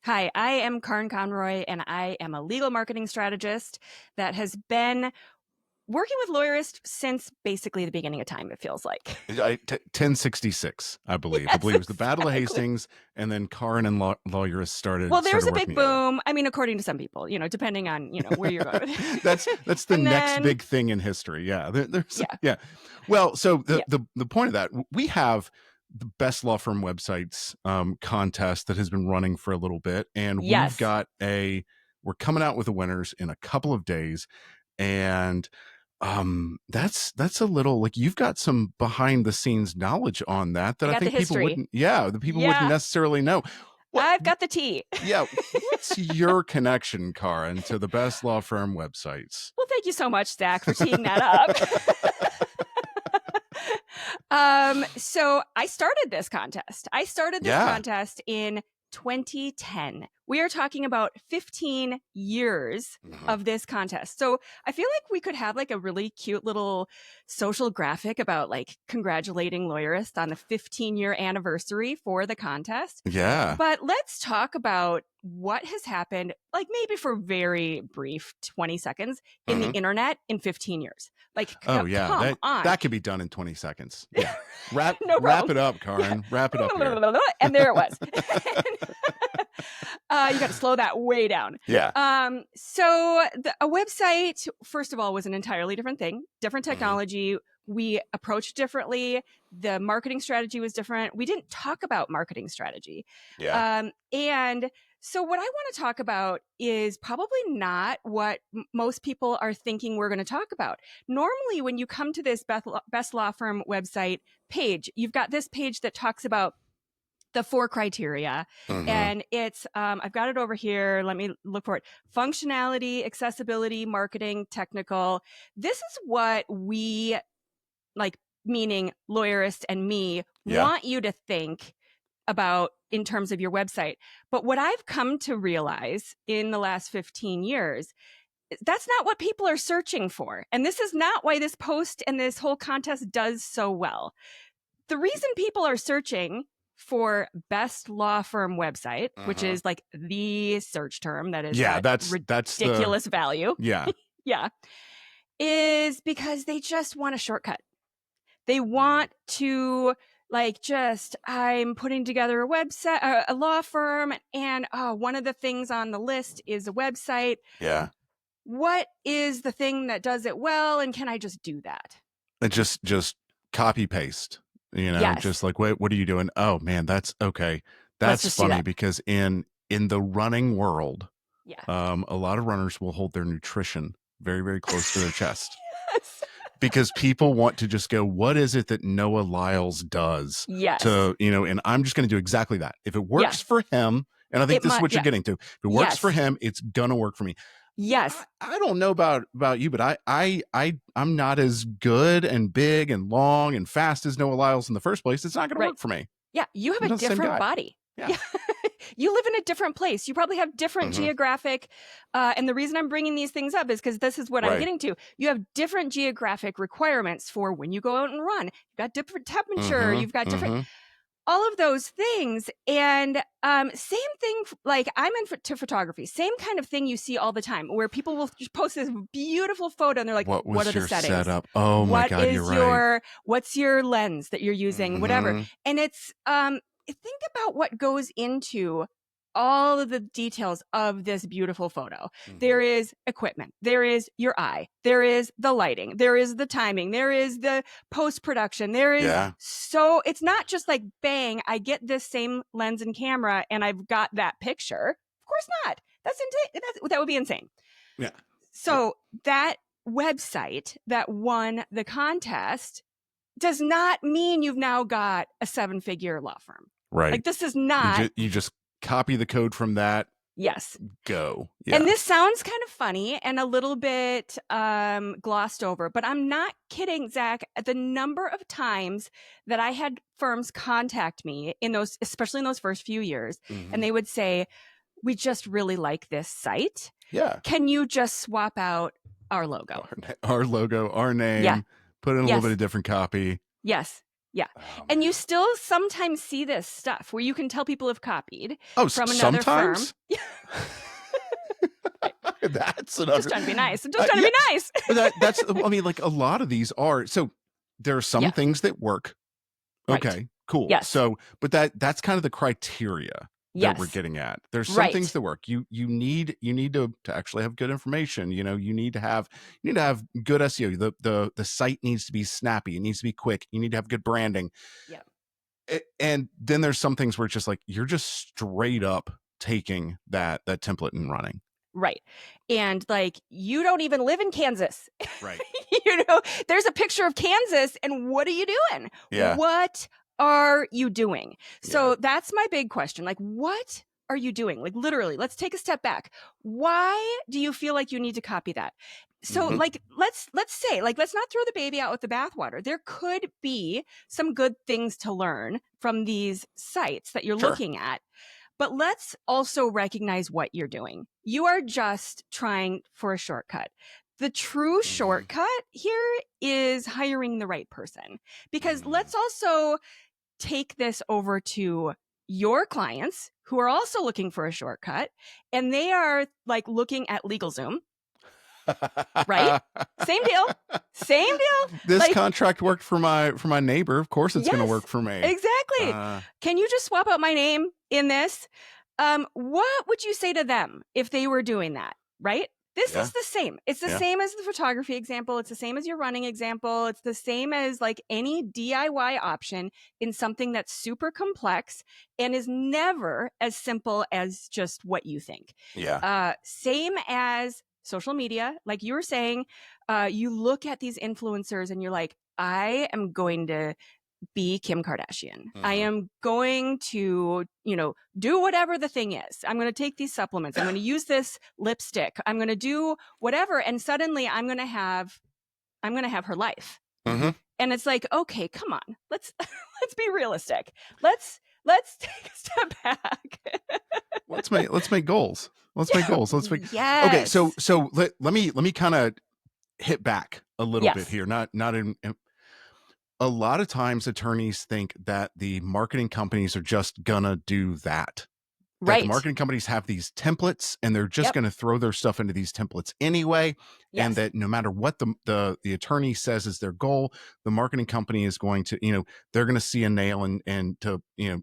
Hi, I am Conroy, and I am a legal marketing strategist that has been working with Lawyerist since basically the beginning of time, it feels like. 1066, I believe. I Yes, believe it was the Battle of exactly. Hastings, and then Karn and Lawyerist Well, started there's a working big together. boom. I mean, according to some people, depending on, where you're going with it. That's the And next then, big thing in history. Yeah. yeah, Yeah. Well, so yeah, the point of that, we have the best law firm websites contest that has been running for a little bit, and yes. we're coming out with the winners in a couple of days, and that's a little, like, you've got some behind the scenes knowledge on that I I got the think history. the people wouldn't Yeah, necessarily know. What I've got the tea. Yeah, what's your connection, Karin, to the best law firm websites? Well, thank you so much, Zach, for teeing that up. So I started this contest. Yeah. In 2010. We are talking about 15 years Mhm. of this contest. So I feel like we could have like a really cute little social graphic about like congratulating Lawyerist on the 15-year anniversary for the contest. Yeah. But let's talk about what has happened, like maybe for very brief 20 seconds in the Mhm. internet in 15 years. Like, Oh yeah, come on. that could be done in 20 seconds. Yeah. No Wrap problem. it up, Yeah. Karin. Wrap it up here. And there it was. You got to slow that way down. Yeah. So a website, first of all, was an entirely different thing, different Mhm. technology. We approached differently. The marketing strategy was different. We didn't talk about marketing strategy. Yeah. And so what I want to talk about is probably not what most people are thinking we're going to talk about. Normally, when you come to this best law firm website page, you've got this page that talks about the 4 criteria. Mhm. And it's, I've got it over here. Let me look for it. Functionality, accessibility, marketing, technical. This is what we, like, meaning Lawyerist and me, Yeah. want you to think about in terms of your website. But what I've come to realize in the last 15 years, that's not what people are searching for. And this is not why this post and this whole contest does so well. The reason people are searching for best law firm website, which Mhm. is like the search term that has Yeah, got that's the ridiculous value. yeah. Yeah. Is because they just want a shortcut. They want to, like, just, I'm putting together a website, a law firm, and one of the things on the list is a website. Yeah. What is the thing that does it well? And can I just do that? And just copy paste, Yes. just like, what are you doing? Oh man, that's okay. Let's That's just do funny that. because in the running world, Yeah. a lot of runners will hold their nutrition very, very close to their chest Yes. because people want to just go, what is it that Noah Lyles does Yes. to, and I'm just going to do exactly that. If it Yeah. works for him, and I think It this is might. what you're Yeah. getting to, if it works for Yes. him, it's gonna work for me. Yes. I don't know about you, but I'm not as good and big and long and fast as Noah Lyles in the first place. It's not going to Right. work for me. Yeah. You have I'm a not the same different guy. body. Yeah. Yeah. You live in a different place. You probably have different Mhm. geographic. And the reason I'm bringing these things up is because this is what I'm Right. getting to. You have different geographic requirements for when you go out and run. You've got different temperature. Mhm. You've got different, Mhm. all of those things. And same thing, like, I'm into photography, same kind of thing you see all the time where people will just post this beautiful photo and they're like, What what are was the your settings? setup? Oh my What God, you're is right. what's your lens that you're using? Whatever. Mhm. And it's, think about what goes into all of the details of this beautiful photo. Mhm. There is equipment, there is your eye, there is the lighting, there is the timing, there is the post-production, there is, Yeah. so it's not just like, bang, I get this same lens and camera and I've got that picture. Of course not. That's insane. That would be insane. Yeah. So that website that won the contest does not mean you've now got a 7-figure law firm. Right. Like, this is not. You just copy the code from that. Yes. Go. Yeah. And this sounds kind of funny and a little bit glossed over, but I'm not kidding, Zach. The number of times that I had firms contact me in those, especially in those first few years, Mhm. and they would say, we just really like this site. Yeah. Can you just swap out our logo? Our logo, our name, Yeah. put in a little bit Yes. of different copy. Yes. Yeah. Oh, And you man. still sometimes see this stuff where you can tell people have copied from another sometimes? firm. Right. That's another. Just trying to be nice. I'm just trying to Yeah, be nice. but that's. I mean, like a lot of these are. So there are some Yeah. things that work. Right. Okay, cool. Yes. So, but that's kind of the criteria that we're Yes. getting at. There's some things Right. that work. You need to actually have good information. You need to have good SEO. The site needs to be snappy. It needs to be quick. You need to have good branding. Yeah. And then there's some things where it's just like you're just straight up taking that template and running. Right. And like, you don't even live in Kansas. Right. There's a picture of Kansas, and what are you doing? Yeah. What are you doing? So Yeah. that's my big question. Like, what are you doing? Like, literally, let's take a step back. Why do you feel like you need to copy that? So like, let's say, like, let's not throw the baby out with the bathwater. There could be some good things to learn from these sites that you're looking at. But let's also recognize what you're doing. You are just trying for a shortcut. The true shortcut here is hiring the right person. Because let's also take this over to your clients who are also looking for a shortcut, and they are like looking at LegalZoom. Right? Same deal. This like, contract worked for my neighbor. Of course it's going to work for me. Exactly. Can you just swap out my name in this? What would you say to them if they were doing that? Right? This is the same. It's the same as the photography example. It's the same as your running example. It's the same as like any DIY option in something that's super complex and is never as simple as just what you think. Yeah. Same as social media. Like you were saying, you look at these influencers and you're like, I am going to be Kim Kardashian. I am going to, do whatever the thing is. I'm going to take these supplements. I'm going to use this lipstick. I'm going to do whatever. And suddenly I'm going to have her life. And it's like, okay, come on. Let's be realistic. Let's take a step back. Let's make goals. Let's make goals. Let's make. Yes. Okay. So let me kind of hit back a little bit here. Not in. A lot of times attorneys think that the marketing companies are just gonna do that. That the marketing companies have these templates and they're just going to throw their stuff into these templates anyway. And that no matter what the attorney says is their goal, the marketing company is going to, they're going to see a nail and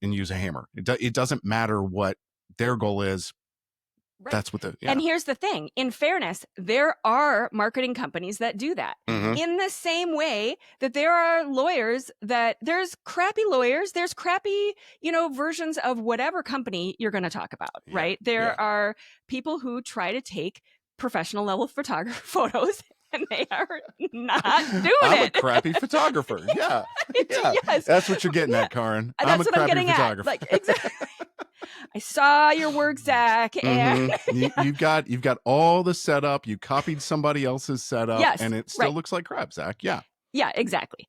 use a hammer. It doesn't matter what their goal is. Right. That's what And here's the thing. In fairness, there are marketing companies that do that. In the same way that there are lawyers there's crappy lawyers, there's crappy, versions of whatever company you're going to talk about, right? There are people who try to take professional level photographer photos and they are not doing I'm it. a crappy photographer. Yeah. Yes. That's what you're getting at, Karin. That's what I'm getting photographer. at. Like, exactly. I saw your work, Zach, and you've got all the setup. You copied somebody else's setup, and it still looks like crap, Zach. Yeah, exactly.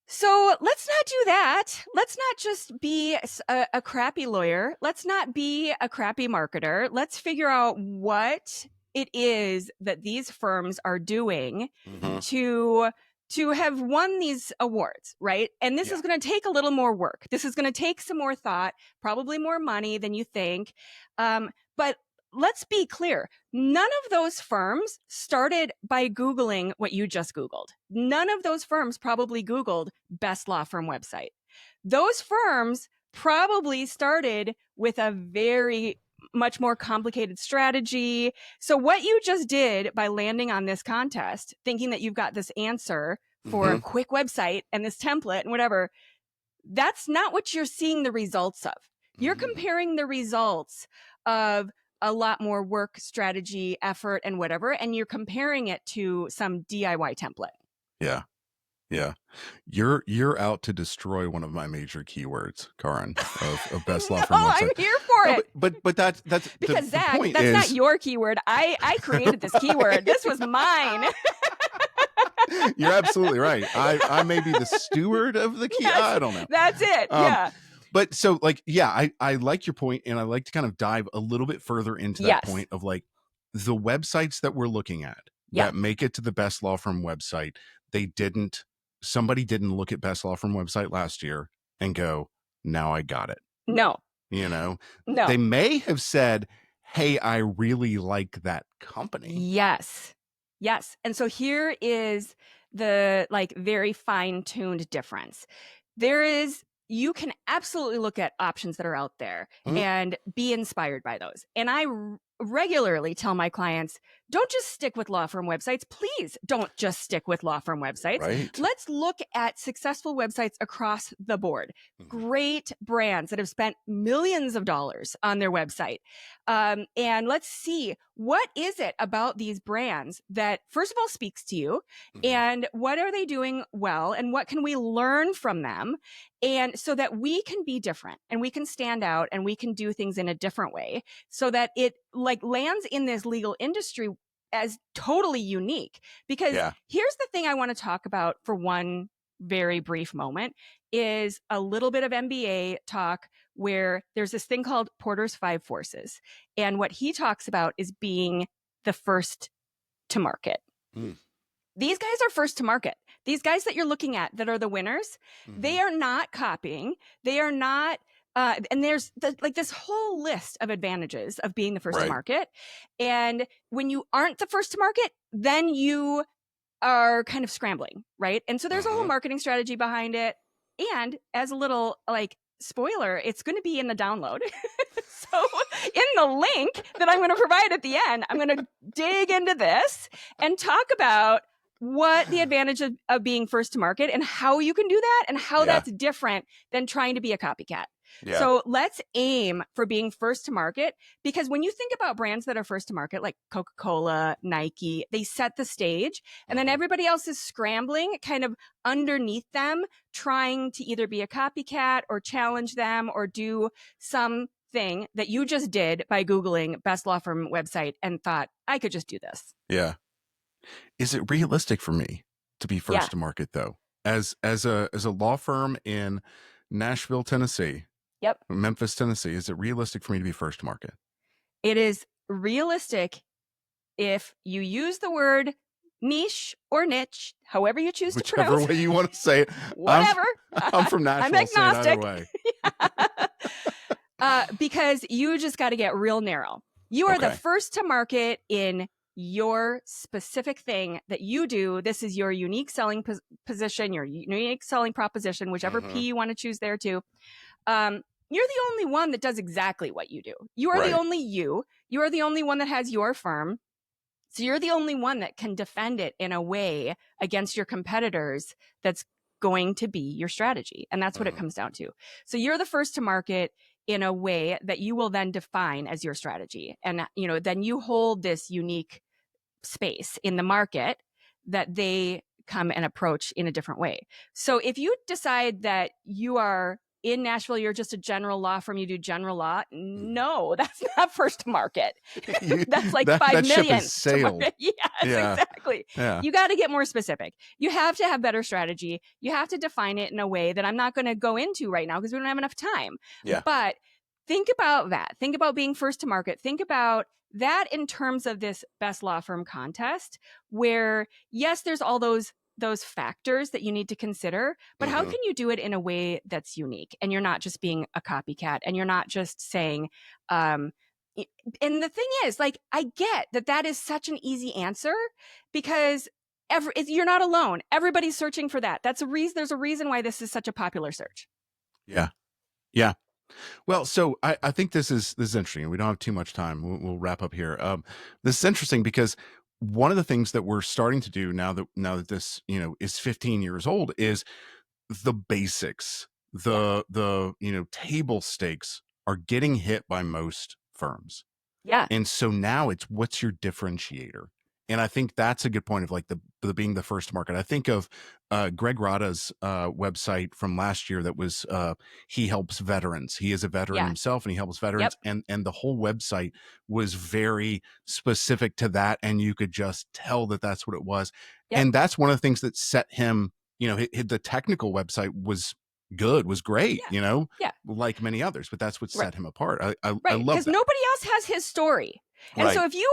So let's not do that. Let's not just be a crappy lawyer. Let's not be a crappy marketer. Let's figure out what it is that these firms are doing to have won these awards, right? And this is going to take a little more work. This is going to take some more thought, probably more money than you think. But let's be clear. None of those firms started by Googling what you just Googled. None of those firms probably Googled best law firm website. Those firms probably started with a very much more complicated strategy. So what you just did by landing on this contest, thinking that you've got this answer for a quick website and this template and whatever, that's not what you're seeing the results of. You're comparing the results of a lot more work, strategy, effort, and whatever, and you're comparing it to some DIY template. Yeah. Yeah. You're out to destroy one of my major keywords, Karin, of best law firm website. I'm here for it. But that's because the Zach, point that's is, not your keyword. I created this keyword. This was mine. You're absolutely right. I may be the steward of the key. Yes, I don't know. That's it. Yeah. But so I like your point, and I like to kind of dive a little bit further into that point of like the websites that we're looking at that make it to the best law firm website. They didn't somebody didn't look at Best Law Firm website last year and go, now I got it. No. You know, No. they may have said, hey, I really like that company. Yes. Yes. And so here is the like very fine-tuned difference. You can absolutely look at options that are out there and be inspired by those. And I regularly tell my clients, don't just stick with law firm websites. Please don't just stick with law firm websites. Right. Let's look at successful websites across the board. Great brands that have spent millions of dollars on their website. And let's see, what is it about these brands that, first of all, speaks to you? And what are they doing well? And what can we learn from them? And so that we can be different and we can stand out and we can do things in a different way so that it like lands in this legal industry as totally unique. Because here's the thing I want to talk about for one very brief moment is a little bit of MBA talk where there's this thing called Porter's 5 Forces. And what he talks about is being the first to market. These guys are first to market. These guys that you're looking at that are the winners, they are not copying. They are not, and there's like this whole list of advantages of being the first to market. And when you aren't the first to market, then you are kind of scrambling, right? And so there's a whole marketing strategy behind it. And as a little like spoiler, it's going to be in the download. So in the link that I'm going to provide at the end, I'm going to dig into this and talk about what the advantage of being first to market and how you can do that and how that's different than trying to be a copycat. So let's aim for being first to market, because when you think about brands that are first to market, like Coca-Cola, Nike, they set the stage and then everybody else is scrambling kind of underneath them, trying to either be a copycat or challenge them or do something that you just did by Googling best law firm website and thought, I could just do this. Yeah. Is it realistic for me to be first to market though? As a law firm in Nashville, Tennessee, Memphis, Tennessee, is it realistic for me to be first to market? It is realistic if you use the word niche or niche, however you choose to pronounce it. Whichever way you want to say it. Whatever. I'm from Nashville. I'm agnostic. Either way. Because you just got to get real narrow. You are the first to market in your specific thing that you do. This is your unique selling position, your unique selling proposition, whichever P you want to choose there too. You're the only one that does exactly what you do. You are the only you. You are the only one that has your firm. So you're the only one that can defend it in a way against your competitors that's going to be your strategy. And that's what it comes down to. So you're the first to market in a way that you will then define as your strategy. And, you know, then you hold this unique space in the market that they come and approach in a different way. So if you decide that you are in Nashville, you're just a general law firm, you do general law. No, that's not first to market. That's like 5 million. Ship is sailed. Yes, exactly. Yeah. You got to get more specific. You have to have better strategy. You have to define it in a way that I'm not going to go into right now because we don't have enough time. But think about that. Think about being first to market. Think about that in terms of this best law firm contest where, yes, there's all those factors that you need to consider, but how can you do it in a way that's unique and you're not just being a copycat and you're not just saying, and the thing is, like, I get that is such an easy answer because you're not alone. Everybody's searching for that. There's a reason why this is such a popular search. Yeah. Yeah. Well, so I think this is interesting. We don't have too much time. We'll wrap up here. This is interesting because one of the things that we're starting to do now that this, you know, is 15 years old is the basics, the table stakes are getting hit by most firms. Yeah. And so now it's what's your differentiator? And I think that's a good point of like the being the first to market. I think of Greg Rada's website from last year that was he helps veterans. He is a veteran himself and he helps veterans. And the whole website was very specific to that. And you could just tell that that's what it was. And that's one of the things that set him, you know, the technical website was great, you know, like many others, but that's what set him apart. I love that. Because nobody else has his story. And so if you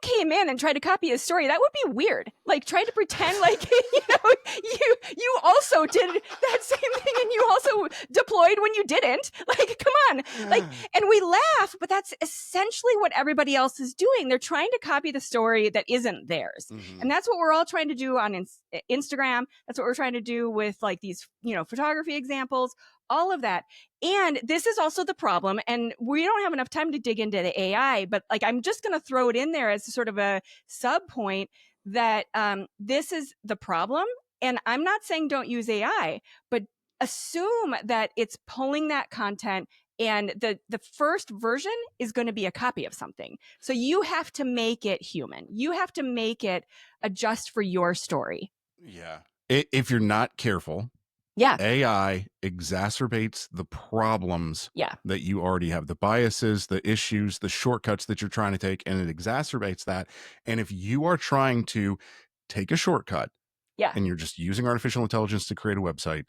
came in and tried to copy a story, that would be weird. Like trying to pretend like, you also did that same thing and you also deployed when you didn't. Like, come on. Like, and we laugh, but that's essentially what everybody else is doing. They're trying to copy the story that isn't theirs. Mm-hmm. And that's what we're all trying to do on Instagram. That's what we're trying to do with like these, photography examples, all of that. And this is also the problem. And we don't have enough time to dig into the AI, but like, I'm just going to throw it in there as sort of a sub point that this is the problem. And I'm not saying don't use AI, but assume that it's pulling that content and the first version is going to be a copy of something. So you have to make it human. You have to make it adjust for your story. Yeah. If you're not careful, AI exacerbates the problems that you already have, the biases, the issues, the shortcuts that you're trying to take, and it exacerbates that. And if you are trying to take a shortcut and you're just using artificial intelligence to create a website,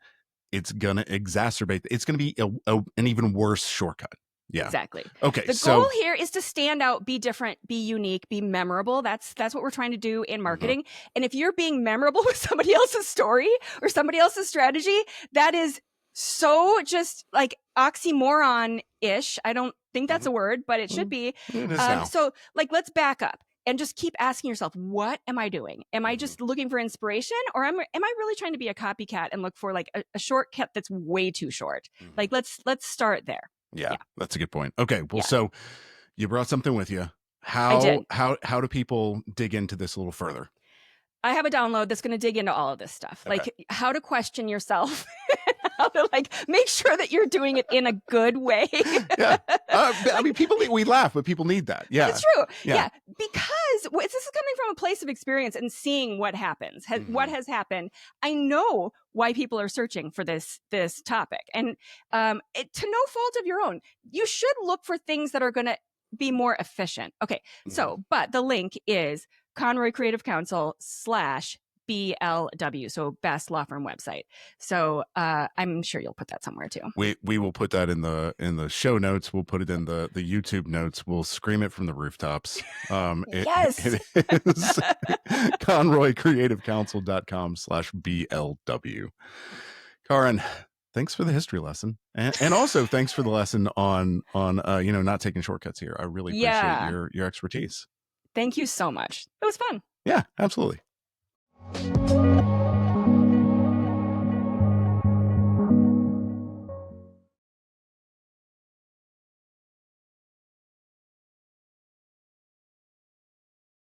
it's going to exacerbate. It's going to be an even worse shortcut. Yeah, exactly. Okay. The goal here is to stand out, be different, be unique, be memorable. That's what we're trying to do in marketing. Mm-hmm. And if you're being memorable with somebody else's story or somebody else's strategy, that is so just like oxymoron-ish. I don't think that's a word, but it should be. It is now. So like, let's back up and just keep asking yourself, what am I doing? Am I just looking for inspiration, or am I really trying to be a copycat and look for like a shortcut that's way too short? Mm-hmm. Like, let's start there. Yeah, that's a good point. Okay, well, so you brought something with you. How do people dig into this a little further? I have a download that's going to dig into all of this stuff, like how to question yourself, how to like make sure that you're doing it in a good way. I mean, we laugh, but people need that. Yeah, it's true. Yeah, because this is coming from a place of experience and seeing what happens, what has happened. I know why people are searching for this topic, and to no fault of your own, you should look for things that are going to be more efficient. Okay, so but the link is Conroy Creative Counsel /BLW, so best law firm website. So I'm sure you'll put that somewhere too. We will put that in the show notes. We'll put it in the YouTube notes. We'll scream it from the rooftops. Yes. It is ConroyCreativeCounsel.com /BLW. Karen, thanks for the history lesson, and also thanks for the lesson on not taking shortcuts here. I really appreciate your expertise. Thank you so much. It was fun. Yeah, absolutely.